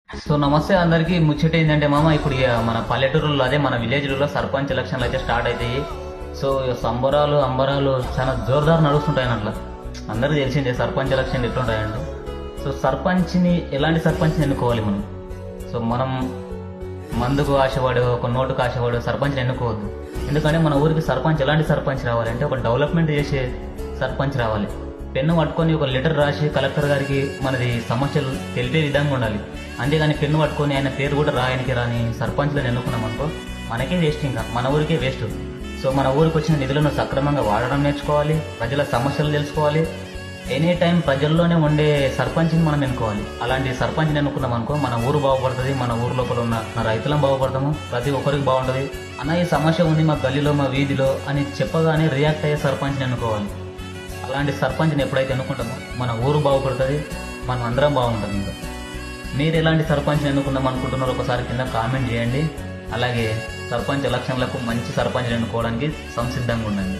So నమస్తే అందరికీ. ముచ్చట ఏంటంటే మామ, ఇప్పుడు మన పల్లెటూరులో అదే మన విలేజ్లలో సర్పంచ్ ఎలక్షన్లు అయితే స్టార్ట్ అవుతాయి. సో సంబరాలు అంబరాలు చాలా జోరుదారు నడుస్తుంటాయి అట్లా. అందరికీ తెలిసిందే సర్పంచ్ ఎలక్షన్లు ఎట్లుంటాయండి. సో సర్పంచ్ని ఎలాంటి సర్పంచ్ని ఎన్నుకోవాలి మనం? సో మనం మందుకు ఆశపడు, ఒక నోటుకు ఆశపడు సర్పంచ్ని ఎన్నుకోవద్దు. ఎందుకంటే మన ఊరికి సర్పంచ్ ఎలాంటి సర్పంచ్ రావాలి అంటే ఒక డెవలప్మెంట్ చేసే సర్పంచ్ రావాలి. పెన్ను పట్టుకొని ఒక లెటర్ రాసి కలెక్టర్ గారికి మనది సమస్యలు తెలిపే విధంగా ఉండాలి. అంతేగాని పెన్ను పట్టుకొని ఆయన పేరు కూడా రాయనికి రాని సర్పంచ్లను ఎన్నుకున్నాం అనుకో మనకే వేస్ట్, ఇంకా మన ఊరికే వేస్ట్. సో మన ఊరికి వచ్చిన నిధులను సక్రమంగా వాడడం నేర్చుకోవాలి, ప్రజల సమస్యలు తెలుసుకోవాలి, ఎనీ టైం ప్రజల్లోనే ఉండే సర్పంచ్ని మనం ఎన్నుకోవాలి. అలాంటి సర్పంచ్ని ఎన్నుకున్నాం అనుకో మన ఊరు బాగుపడుతుంది, మన ఊరు లోపల ఉన్న రైతులం బాగుపడతాము, ప్రతి ఒక్కరికి బాగుంటుంది. అన్న ఈ సమస్య ఉంది మా గల్లీలో మా వీధిలో అని చెప్పగానే రియాక్ట్ అయ్యే సర్పంచ్ని ఎన్నుకోవాలి. అలాంటి సర్పంచ్ని ఎప్పుడైతే ఎన్నుకుంటామో మన ఊరు బాగుపడుతుంది, మనం అందరం బాగుంటాం. ఇంకా మీరు ఎలాంటి సర్పంచ్ని ఎన్నుకుందాం అనుకుంటున్నారో ఒకసారి కింద కామెంట్ చేయండి. అలాగే సర్పంచ్ ఎలక్షన్లకు మంచి సర్పంచ్ని ఎన్నుకోవడానికి సంసిద్ధంగా ఉండండి.